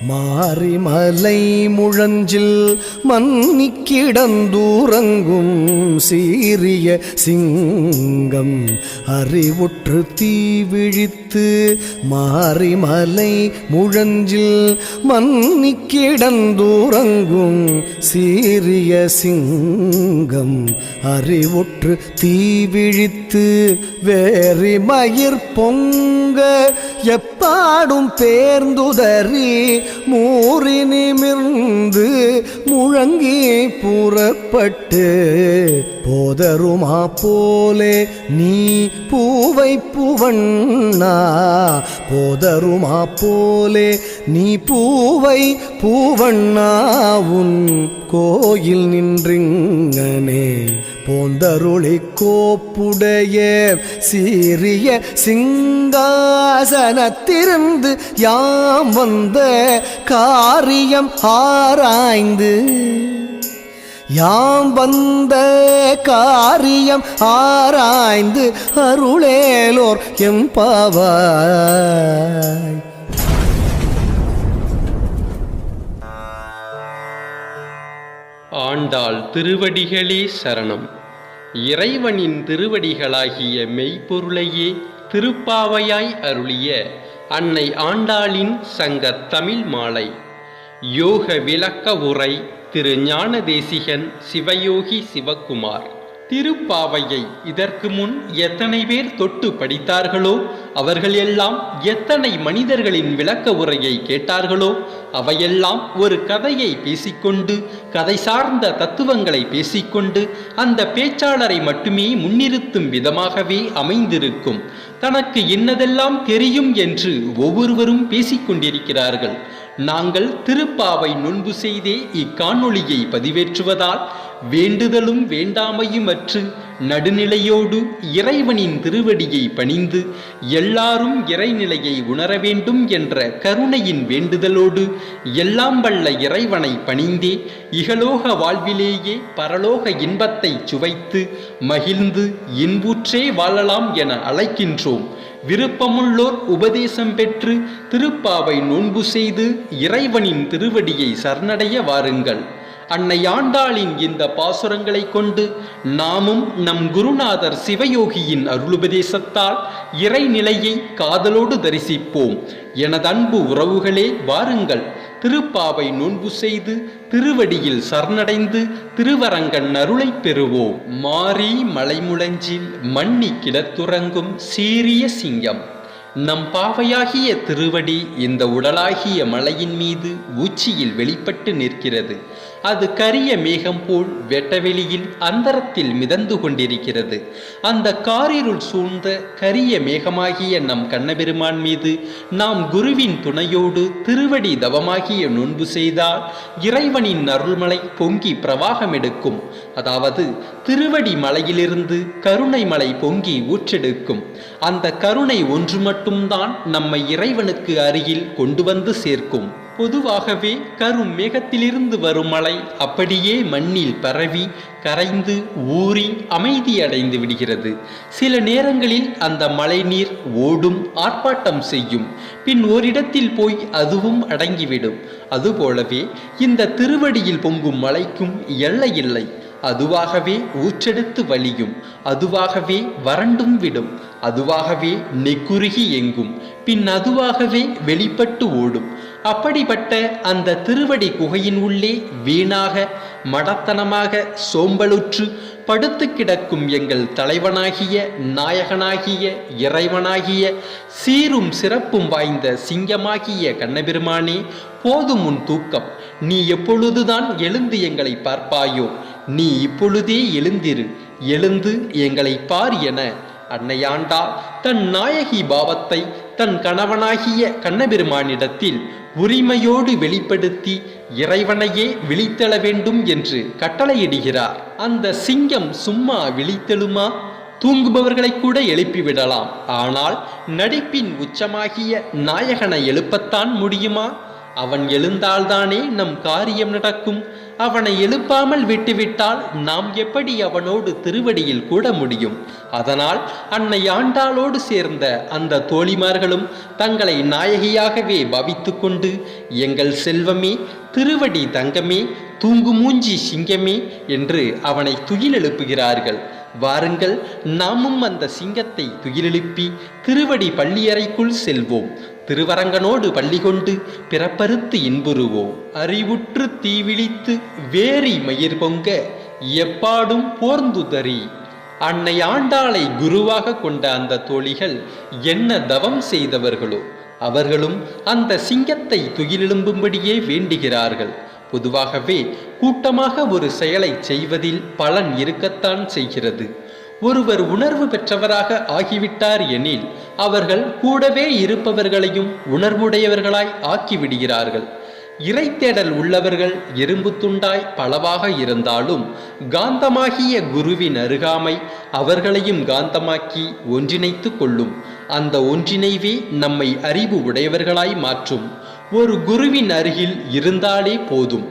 மாரிமலை முழஞ்சில் மன்னி கிடந்தூரங்கும் சீரிய சிங்கம் அறிவுற்று தீவிழித்து மாரிமலை முழஞ்சில் மன்னி கிடந்தூரங்கும் சீரிய சிங்கம் அறிவுற்று தீவிழித்து வேரி மயிர் பொங்க எப்பாடும் பேர்ந்துதறி மூறி நிமிர்ந்து முழங்கி புறப்பட்டு போதருமா போலே நீ பூவை பூவண்ணா போதருமா போலே நீ பூவை பூவண்ணா உன் கோயில் நின்றிங்கனே போந்தருளி கோப்புடைய சீரிய சிங்காசனத்திருந்து யாம் வந்த காரியம் ஆராய்ந்து யாம் வந்த காரியம் ஆராய்ந்து அருளேலோர் எம்பாவாய். ஆண்டாள் திருவடிகளே சரணம். இறைவனின் திருவடிகளாகிய மெய்ப்பொருளையே திருப்பாவையாய் அருளிய அன்னை ஆண்டாளின் சங்கத் தமிழ் மாலை. யோக விளக்க உரை திரு ஞானதேசிகன் சிவயோகி சிவகுமார். திருப்பாவையை இதற்கு முன் எத்தனை பேர் தொட்டு படித்தார்களோ அவர்கள் எல்லாம் எத்தனை மனிதர்களின் விளக்க உரையை கேட்டார்களோ அவையெல்லாம் ஒரு கதையை பேசிக்கொண்டு கதை சார்ந்த தத்துவங்களை பேசிக்கொண்டு அந்த பேச்சாளரை மட்டுமே முன்னிறுத்தும் விதமாகவே அமைந்திருக்கும். தனக்கு என்னதெல்லாம் தெரியும் என்று ஒவ்வொருவரும் பேசிக்கொண்டிருக்கிறார்கள். நாங்கள் திருப்பாவை நோன்பு செய்தே இக்காணொளியை பதிவேற்றுவதால் வேண்டுதலும் வேண்டாமையுமற்று நடுநிலையோடு இறைவனின் திருவடியை பணிந்து எல்லாரும் இறைநிலையை உணர வேண்டும் என்ற கருணையின் வேண்டுதலோடு எல்லாம் வல்ல இறைவனை பணிந்தே இகலோக வாழ்விலேயே பரலோக இன்பத்தை சுவைத்து மகிழ்ந்து இன்புற்றே வாழலாம் என அழைக்கின்றோம். விருப்பமுள்ளோர் உபதேசம் பெற்று திருப்பாவை நோன்பு செய்து இறைவனின் திருவடியை சரணடைய வாருங்கள். அன்னை ஆண்டாளின் இந்த பாசுரங்களை கொண்டு நாமும் நம் குருநாதர் சிவயோகியின் அருளுபதேசத்தால் இறைநிலையை காதலோடு தரிசிப்போம். எனதன்பு உறவுகளே வாருங்கள், திருப்பாவை நோன்பு செய்து திருவடியில் சரணடைந்து திருவரங்கன் அருளை பெறுவோம். மாரி மலைமுழஞ்சில் மன்னி கிடத்துறங்கும் சீரிய சிங்கம். நம் பாவையாகிய திருவடி இந்த உடலாகிய மலையின் மீது உச்சியில் வெளிப்பட்டு நிற்கிறது. அது கரிய மேகம் போல் வெட்டவெளியில் அந்தரத்தில் மிதந்து கொண்டிருக்கிறது. அந்த காரிருள் சூழ்ந்த கரிய மேகமாகிய நம் கண்ணபெருமான் மீது நாம் குருவின் துணையோடு திருவடி தவமாகிய நோன்பு செய்தால் இறைவனின் அருள்மலை பொங்கி பிரவாகம் எடுக்கும். அதாவது திருவடி மலையிலிருந்து கருணை மலை பொங்கி ஊற்றெடுக்கும். அந்த கருணை ஒன்று மட்டும்தான் நம்மை இறைவனுக்கு அருகில் கொண்டு வந்து சேர்க்கும். பொதுவாகவே கரும் மேகத்திலிருந்து வரும் மழை அப்படியே மண்ணில் பரவி கரைந்து ஊறி அமைதியடைந்து விடுகிறது. சில நேரங்களில் அந்த மழை நீர் ஓடும், ஆர்ப்பாட்டம் செய்யும். பின் ஓரிடத்தில் போய் அதுவும் அடங்கிவிடும். அதுபோலவே இந்த திருவடியில் பொங்கும் மழைக்கும் எல்லையில்லை. அதுவாகவே ஊற்றெடுத்து வலியும், அதுவாகவே வறண்டும் விடும், அதுவாகவே நெக்குருகி எங்கும், பின் அதுவாகவே வெளிப்பட்டு ஓடும். அப்படிப்பட்ட அந்த திருவடி குகையின் உள்ளே வீணாக மடத்தனமாக சோம்பலுற்று படுத்து கிடக்கும் எங்கள் தலைவனாகிய நாயகனாகிய இறைவனாகிய சீரும் சிறப்பும் வாய்ந்த சிங்கமாகிய கண்ணபெருமானே, போதும் உன் தூக்கம். நீ எப்பொழுதுதான் எழுந்து எங்களை பார்ப்பாயோ? நீ இப்பொழுதே எழுந்திரு, எழுந்து எங்களை பார் என அன்னையாண்டாள் தன் நாயகி பாவத்தை தன் கணவனாகிய கண்ணபெருமானிடத்தில் உரிமையோடு வெளிப்படுத்தி இறைவனையே விழித்தெழ வேண்டும் என்று கட்டளையிடுகிறார். அந்த சிங்கம் சும்மா விழித்தெழுமா? தூங்குபவர்களை கூட எழுப்பிவிடலாம். ஆனால் நடிப்பின் உச்சமாகிய நாயகனை எழுப்பத்தான் முடியுமா? அவன் எழுந்தால்தானே நம் காரியம் நடக்கும். அவனை எழுப்பாமல் விட்டுவிட்டால் நாம் எப்படி அவனோடு திருவடியில் கூட முடியும்? அதனால் அன்னை ஆண்டாளோடு சேர்ந்த அந்த தோழிமார்களும் தங்களை நாயகியாகவே பாவித்து கொண்டு, எங்கள் செல்வமே, திருவடி தங்கமே, தூங்குமூஞ்சி சிங்கமே என்று அவனை துயிலெழுப்புகிறார்கள். வாருங்கள், நாமும் அந்த சிங்கத்தை துயிலெழுப்பி திருவடி பள்ளியறைக்குள் செல்வோம். திருவரங்கனோடு பள்ளி கொண்டு பிறப்பறுத்து இன்புறுவோம். அறிவுற்று தீவிழித்து வேரி மயிர் பொங்க எப்பாடும் போர்ந்துதறி. அன்னை ஆண்டாளை குருவாக கொண்ட அந்த தோழிகள் என்ன தவம் செய்தவர்களோ அவர்களும் அந்த சிங்கத்தை துயிலெழும்பும்படியே வேண்டுகிறார்கள். பொதுவாகவே கூட்டமாக ஒரு செயலை செய்வதில் பலன் இருக்கத்தான் செய்கிறது. ஒருவர் உணர்வு பெற்றவராக ஆகிவிட்டார் எனில் அவர்கள் கூடவே இருப்பவர்களையும் உணர்வுடையவர்களாய் ஆக்கிவிடுகிறார்கள். இறைத்தேடல் உள்ளவர்கள் எறும்பு துண்டாய் பலவாக இருந்தாலும் காந்தமாகிய குருவின் அருகாமை அவர்களையும் காந்தமாக்கி ஒன்றிணைத்து கொள்ளும். அந்த ஒன்றிணைவே நம்மை அறிவு உடையவர்களாய் மாற்றும். ஒரு குருவின் அருகில் இருந்தாலே போதும்.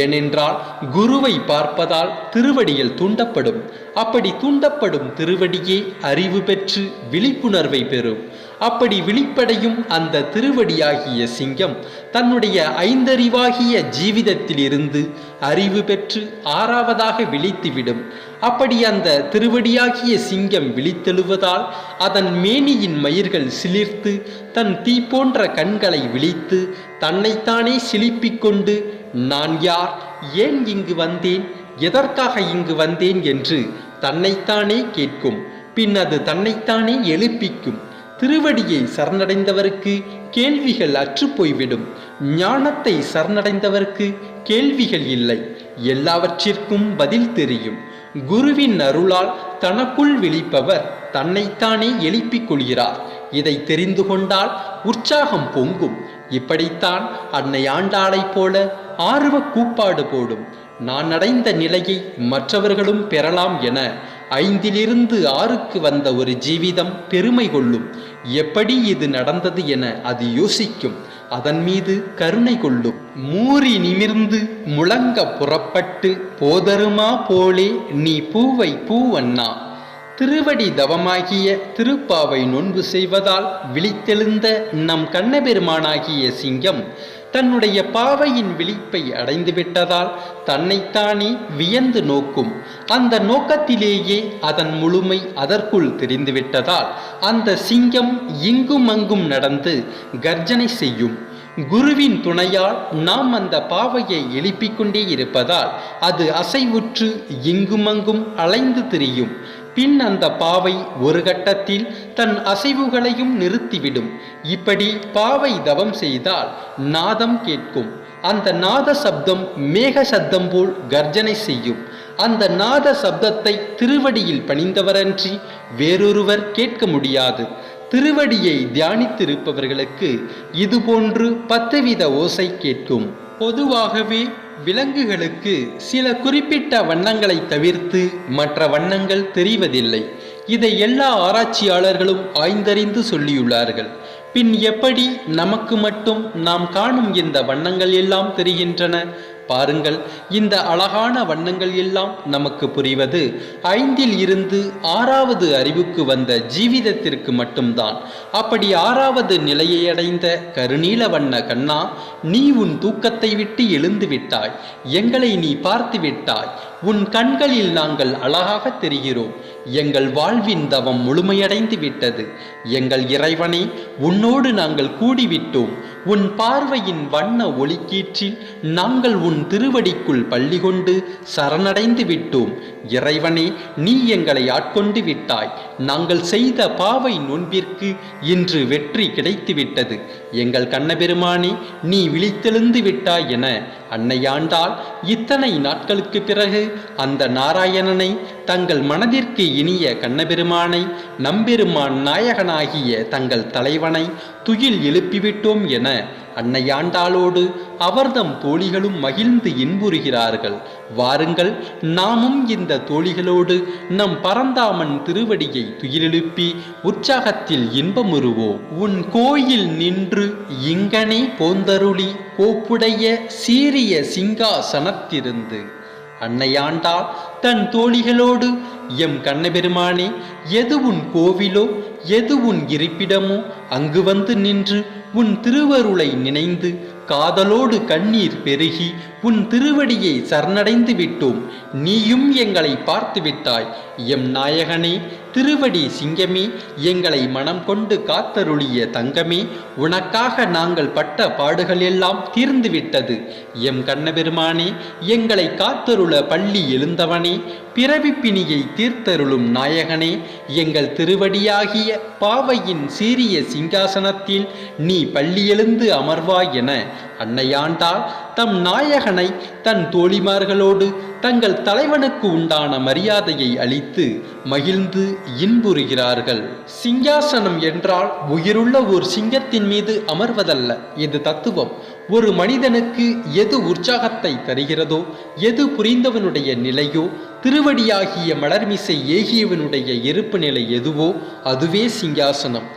ஏனென்றால் குருவை பார்ப்பதால் திருவடியில் தூண்டப்படும். அப்படி தூண்டப்படும் திருவடியே அறிவு பெற்று விழிப்புணர்வை பெறும். அப்படி விழிப்படையும் அந்த திருவடியாகிய சிங்கம் தன்னுடைய ஐந்தறிவாகிய ஜீவிதத்திலிருந்து அறிவு பெற்று ஆறாவதாக விழித்துவிடும். அப்படி அந்த திருவடியாகிய சிங்கம் விழித்தெழுவதால் அதன் மேனியின் மயிர்கள் சிலிர்த்து தன் தீ போன்ற கண்களை விழித்து தன்னைத்தானே சிலிப்பிக் கொண்டு, நான் யார், ஏன் இங்கு வந்தேன், எதற்காக இங்கு வந்தேன் என்று தன்னைத்தானே கேட்கும். பின் அது தன்னைத்தானே எழுப்பிக்கும். திருவடியை சரணடைந்தவருக்கு கேள்விகள் அற்றுப்போய்விடும். ஞானத்தை சரணடைந்தவருக்கு கேள்விகள் இல்லை, எல்லாவற்றிற்கும் பதில் தெரியும். குருவின் அருளால் தனக்குள் விழிப்பவர் தன்னைத்தானே எழுப்பிக் கொள்கிறார். இதை தெரிந்து கொண்டால் உற்சாகம் பொங்கும். இப்படித்தான் அன்னை ஆண்டாளைப் போல ஆர்வ கூப்பாடு போடும். நான் அடைந்த நிலையை மற்றவர்களும் பெறலாம் என 5லிருந்து 6க்கு வந்த ஒரு ஜீவிதம் பெருமை கொள்ளும். எப்படி இது நடந்தது என அது யோசிக்கும். அதன் மீது கருணை கொள்ளும். மூறி நிமிர்ந்து முழங்க புறப்பட்டு போதருமா போலே நீ பூவை பூவண்ணா. திருவடி தவமாகிய திருப்பாவை நோன்பு செய்வதால் விழித்தெழுந்த நம் கண்ணபெருமானாகிய சிங்கம் தன்னுடைய பாவையின் விழிப்பை அடைந்துவிட்டதால் தன்னைத்தானே வியந்து நோக்கும். அந்த நோக்கத்திலேயே அதன் முழுமை அதற்குள் தெரிந்துவிட்டதால் அந்த சிங்கம் இங்கும் அங்கும் நடந்து கர்ஜனை செய்யும். குருவின் துணையால் நாம் அந்த பாவையை எழுப்பிக் கொண்டே இருப்பதால் அது அசைவுற்று இங்குமங்கும் அலைந்து திரியும். பின் அந்த பாவை ஒரு கட்டத்தில் தன் அசைவுகளையும் நிறுத்திவிடும். இப்படி பாவை தவம் செய்தால் நாதம் கேட்கும். அந்த நாத சப்தம் மேக சப்தம் போல் கர்ஜனை செய்யும். அந்த நாத சப்தத்தை திருவடியில் பணிந்தவரன்றி வேறொருவர் கேட்க முடியாது. திருவடியை தியானித்திருப்பவர்களுக்கு இதுபோன்று 10 வித ஓசை கேட்கும். பொதுவாகவே விலங்குகளுக்கு சில குறிப்பிட்ட வண்ணங்களை தவிர்த்து மற்ற வண்ணங்கள் தெரிவதில்லை. இதை எல்லா ஆராய்ச்சியாளர்களும் ஆய்ந்தறிந்து சொல்லியுள்ளார்கள். பின் எப்படி நமக்கு மட்டும் நாம் காணும் இந்த வண்ணங்கள் எல்லாம் தெரிகின்றன? பாருங்கள், இந்த அழகான வண்ணங்கள் எல்லாம் நமக்கு புரிவது 5ல் இருந்து 6வது அறிவுக்கு வந்த ஜீவிதத்திற்கு மட்டும்தான். அப்படி 6வது நிலையை அடைந்த கருநீல வண்ண கண்ணா, நீ உன் தூக்கத்தை விட்டு எழுந்து விட்டாய். எங்களை நீ பார்த்து விட்டாய். உன் கண்களில் நாங்கள் அழகாக தெரிகிறோம். எங்கள் வாழ்வின் தவம் முழுமையடைந்து விட்டது. எங்கள் இறைவனே, உன்னோடு நாங்கள் கூடிவிட்டோம். உன் பார்வையின் வண்ண ஒளிக்கீற்றில் நாங்கள் உன் திருவடிக்குள் பள்ளி கொண்டு சரணடைந்து விட்டோம். இறைவனே, நீ எங்களை ஆட்கொண்டு விட்டாய். நாங்கள் செய்த பாவை நோன்பிற்கு இன்று வெற்றி கிடைத்துவிட்டது. எங்கள் கண்ணபெருமானே, நீ விழித்தெழுந்து விட்டாய் என அன்னை ஆண்டாள் இத்தனை நாட்களுக்கு பிறகு அந்த நாராயணனை, தங்கள் மனதிற்கு இனிய கண்ணபெருமானை, நம்பெருமான் நாயகனாகிய தங்கள் தலைவனை துயில் எழுப்பிவிட்டோம் என அன்னையாண்டாளோடு அவர்தம் தோழிகளும் மகிழ்ந்து இன்புறுகிறார்கள். வாருங்கள், நாமும் இந்த தோழிகளோடு நம் பரந்தாமன் திருவடியை துயிலெழுப்பி உற்சாகத்தில் இன்பமுறுவோம். உன் கோயில் நின்று இங்கனே போந்தருளி கோப்புடைய சீரிய சிங்காசனத்திருந்து அன்னையாண்டாள் தன் தோழிகளோடு, எம் கண்ணபெருமானே, எது உன் கோவிலோ எது உன் இருப்பிடமோ அங்கு வந்து நின்று உன் திருவருளை நினைந்து காதலோடு கண்ணீர் பெருகி உன் திருவடியை சரணடைந்து விட்டோம். நீயும் எங்களை பார்த்து விட்டாய். எம் நாயகனே, திருவடி சிங்கமே, எங்களை மனம் கொண்டு காத்தருளிய தங்கமே, உனக்காக நாங்கள் பட்ட பாடுகள் எல்லாம் தீர்ந்து விட்டது. எம் கண்ணபெருமானே, எங்களை காத்தருள பள்ளி எழுந்தவனே, பிறவி பிணியை தீர்த்தருளும் நாயகனே, எங்கள் திருவடியாகிய பாவையின் சீரிய சிங்காசனத்தில் நீ பள்ளி எழுந்து அமர்வாய் என அன்னையாண்டாள் தம் நாயகனை தன் தோழிமார்களோடு தங்கள் தலைவனுக்கு உண்டான மரியாதையை அளித்து மகிழ்ந்து இன்புறுகிறார்கள். சிங்காசனம் என்றால் உயிருள்ள ஒரு சிங்கத்தின் மீது அமர்வதல்ல. இது தத்துவம். ஒரு மனிதனுக்கு எது உற்சாகத்தை தருகிறதோ, எது புரிந்தவனுடைய நிலையோ, திருவடியாகிய மலர்மிசை ஏகியவனுடைய இருப்பு நிலை எதுவோ அதுவே சிங்காசனம்.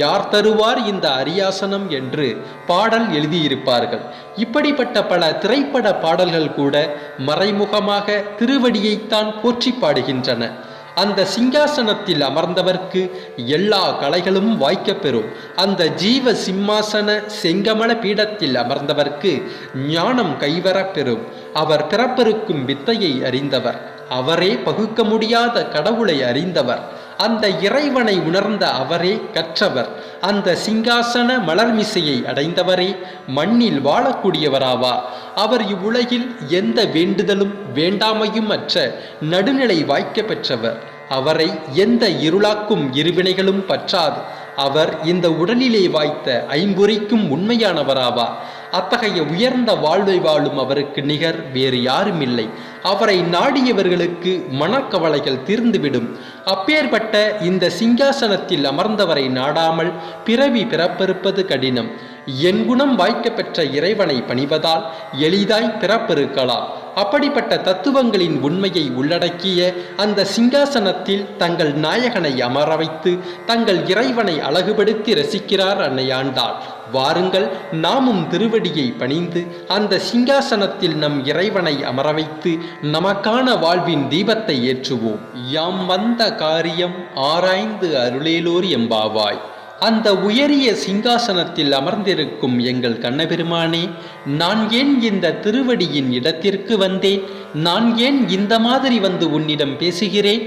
யார் தருவார் இந்த அரியாசனம் என்று பாடல் எழுதியிருப்பார்கள். இப்படிப்பட்ட பல திரைப்பட பாடல்கள் கூட மறைமுகமாக திருவடியைத்தான் போற்றி பாடுகின்றன. அந்த சிங்காசனத்தில் அமர்ந்தவர்க்கு எல்லா கலைகளும் வாய்க்கப்பெறும். அந்த ஜீவ சிம்மாசன செங்கமல பீடத்தில் அமர்ந்தவர்க்கு ஞானம் கைவரப்பெறும். அவர் பிறப்பெருக்கும் வித்தையை அறிந்தவர். அவரே பகுக்க முடியாத கடவுளை அறிந்தவர். அந்த இறைவனை உணர்ந்த அவரே கற்றவர். அந்த சிங்காசன மலர்மிசையை அடைந்தவரே மண்ணில் வாழக்கூடியவராவார். அவர் இவ்வுலகில் எந்த வேண்டுதலும் வேண்டாமையும் அற்ற நடுநிலை வாய்க்க பெற்றவர். அவரை எந்த இருளாக்கும் இருவினைகளும் பற்றாது. அவர் இந்த உடலிலே வாய்த்த ஐம்பொறிக்கும் உண்மையானவராவார். அத்தகைய உயர்ந்த வாழ்வை வாழும் அவருக்கு நிகர் வேறு யாருமில்லை. அவரை நாடியவர்களுக்கு மனக்கவலைகள் தீர்ந்துவிடும். அப்பேற்பட்ட இந்த சிங்காசனத்தில் அமர்ந்தவரை நாடாமல் பிறவி பிறப்பெருப்பது கடினம். என் குணம் வாய்க்க பெற்ற இறைவனை பணிவதால் எளிதாய் பிறப்பெருக்கலாம். அப்படிப்பட்ட தத்துவங்களின் உண்மையை உள்ளடக்கிய அந்த சிங்காசனத்தில் தங்கள் நாயகனை அமர வைத்து தங்கள் இறைவனை அழகுபடுத்தி ரசிக்கிறார் அன்னையாண்டாள். வாருங்கள், நாமும் திருவடியை பணிந்து அந்த சிங்காசனத்தில் நம் இறைவனை அமர வைத்து நமக்கான வாழ்வின் தீபத்தை ஏற்றுவோம். யாம் வந்த காரியம் ஆராய்ந்து அருளேலோர் எம்பாவாய். அந்த உயரிய சிங்காசனத்தில் அமர்ந்திருக்கும் எங்கள் கண்ணபெருமானே, நான் ஏன் இந்த திருவடியின் இடத்திற்கு வந்தேன்? நான் ஏன் இந்த மாதிரி வந்து உன்னிடம் பேசுகிறேன்?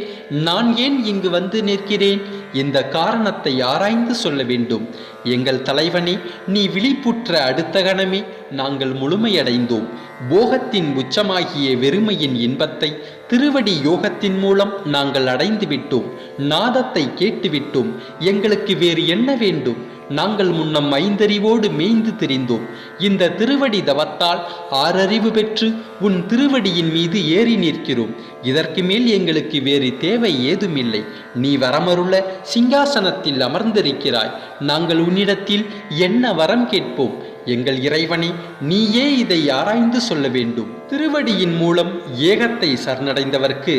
நான் ஏன் இங்கு வந்து நிற்கிறேன்? இந்த காரணத்தை ஆராய்ந்து சொல்ல வேண்டும். எங்கள் தலைவனே, நீ விழிப்புற்ற அடுத்த கணமே நாங்கள் முழுமையடைந்தோம். போகத்தின் உச்சமாகிய வெறுமையின் இன்பத்தை திருவடி யோகத்தின் மூலம் நாங்கள் அடைந்து விட்டோம். நாதத்தை கேட்டுவிட்டோம். எங்களுக்கு வேறு என்ன வேண்டும்? நாங்கள் முன்னம் ஐந்தறிவோடு மேய்ந்து திரிந்தோம். இந்த திருவடி தவத்தால் ஆறறிவு பெற்று உன் திருவடியின் மீது ஏறி நிற்கிறோம். இதற்கு மேல் எங்களுக்கு வேறு தேவை ஏதுமில்லை. நீ வரமருள சிங்காசனத்தில் அமர்ந்திருக்கிறாய். நாங்கள் உன்னிடத்தில் என்ன வரம் கேட்போம்? எங்கள் இறைவனே, நீயே இதை ஆராய்ந்து சொல்ல வேண்டும். திருவடியின் மூலம் ஏகத்தை சரணடைந்தவர்க்கு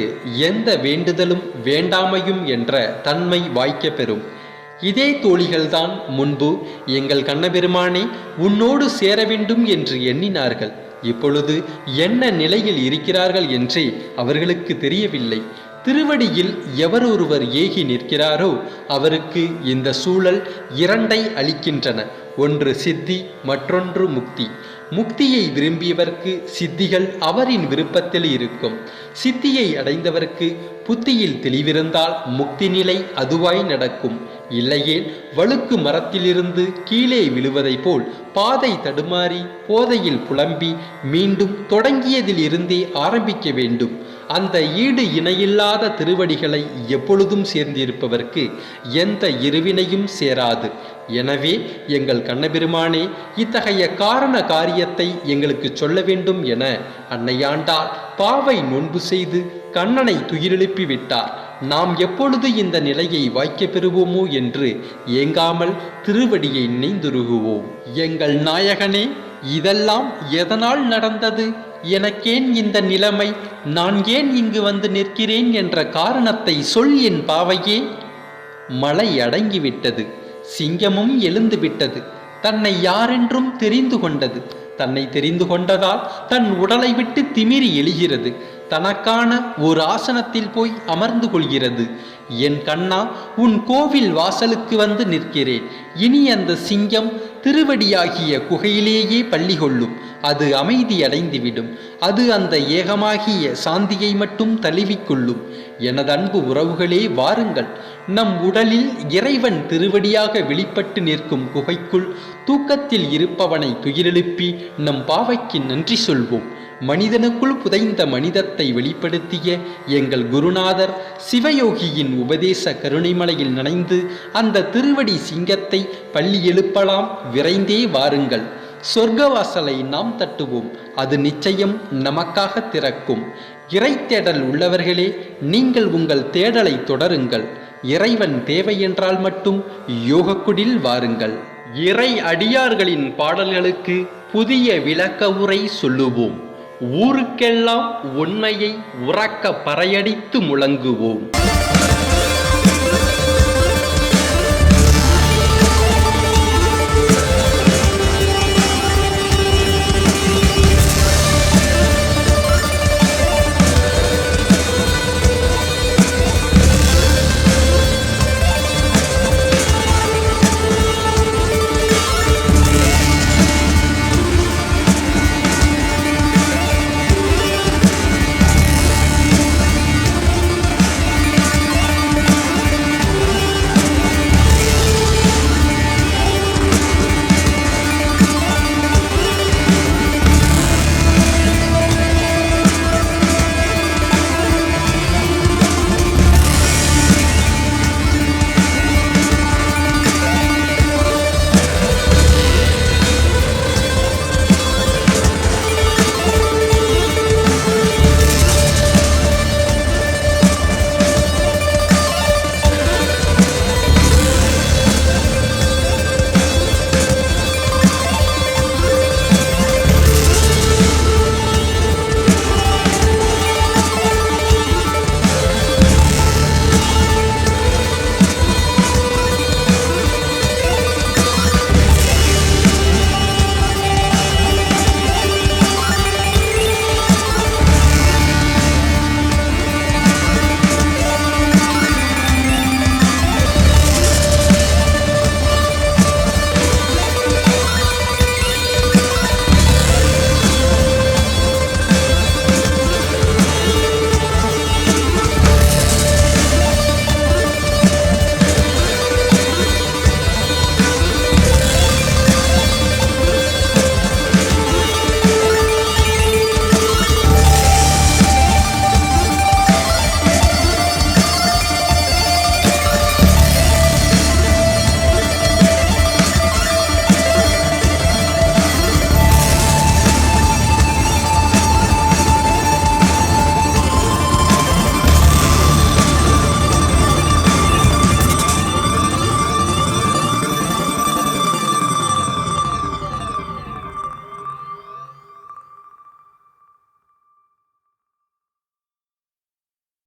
எந்த வேண்டுதலும் வேண்டாமையும் என்ற தன்மை வாய்க்க பெறும். இதே தோழிகள்தான் முன்பு எங்கள் கண்ணபெருமானே உன்னோடு சேர வேண்டும் என்று எண்ணினார்கள். இப்பொழுது என்ன நிலையில் இருக்கிறார்கள் என்றே அவர்களுக்கு தெரியவில்லை. திருவடியில் எவரொருவர் ஏகி நிற்கிறாரோ அவருக்கு இந்த சூழல் இரண்டை அளிக்கின்றன. ஒன்று சித்தி, மற்றொன்று முக்தி. முக்தியை விரும்பியவர்க்கு சித்திகள் அவரின் விருப்பத்தில் இருக்கும். சித்தியை அடைந்தவர்க்கு புத்தியில் தெளிவிருந்தால் முக்தி நிலை அதுவாய் நடக்கும். இல்லையேல் வழுக்கு மரத்திலிருந்து கீழே விழுவதை போல் பாதை தடுமாறி போதையில் புலம்பி மீண்டும் தொடங்கியதில் இருந்தே ஆரம்பிக்க வேண்டும். அந்த ஈடு இணையில்லாத திருவடிகளை எப்பொழுதும் சேர்ந்திருப்பவர்க்கு எந்த இருவினையும் சேராது. எனவே எங்கள் கண்ணபெருமானே, இத்தகைய காரண காரியத்தை எங்களுக்கு சொல்ல வேண்டும் என அன்னையாண்டாள் பாவை நோன்பு செய்து கண்ணனை துயிலெழுப்பி விட்டார். நாம் எப்பொழுது இந்த நிலையை வாய்க்க பெறுவோமோ என்று ஏங்காமல் திருவடியை நினைந்துருகுவோம். எங்கள் நாயகனே, இதெல்லாம் எதனால் நடந்தது? எனக்கேன் இந்த நிலைமை? நான் ஏன் இங்கு வந்து நிற்கிறேன் என்ற காரணத்தை சொல் என் பாவையே. மழை அடங்கிவிட்டது. சிங்கமும் எழுந்து விட்டது. தன்னை யாரென்றும் தெரிந்து கொண்டது. தன்னை தெரிந்து கொண்டதால் தன் உடலை விட்டு திமிரி எழுகிறது. தனக்கான ஒரு ஆசனத்தில் போய் அமர்ந்து கொள்கிறது. என் கண்ணா, உன் கோவில் வாசலுக்கு வந்து நிற்கிறேன். இனி அந்த சிங்கம் திருவடியாகிய குகையிலேயே பள்ளி கொள்ளும். அது அமைதி அடைந்துவிடும். அது அந்த ஏகமாகிய சாந்தியை மட்டும் தழுவிக்கொள்ளும். எனது அன்பு உறவுகளே, வாருங்கள். நம் உடலில் இறைவன் திருவடியாக வெளிப்பட்டு நிற்கும் குகைக்குள் தூக்கத்தில் இருப்பவனை துயிலெழுப்பி நம் பாவைக்கு நன்றி சொல்வோம். மனிதனுக்குள் புதைந்த மனிதத்தை வெளிப்படுத்திய எங்கள் குருநாதர் சிவயோகியின் உபதேச கருணைமலையில் நனைந்து அந்த திருவடி சிங்கத்தை பள்ளி எழுப்பலாம். விரைந்தே வாருங்கள். சொர்க்கவாசலை நாம் தட்டுவோம். அது நிச்சயம் நமக்காக திறக்கும். இறை தேடல் உள்ளவர்களே, நீங்கள் உங்கள் தேடலை தொடருங்கள். இறைவன் தேவை என்றால் மட்டும் யோகக்குடில் வாருங்கள். இறை அடியார்களின் பாடல்களுக்கு புதிய விளக்க உரை சொல்லுவோம். ஊருக்கெல்லாம் உண்மையை உறக்க பறையடித்து முழங்குவோம்.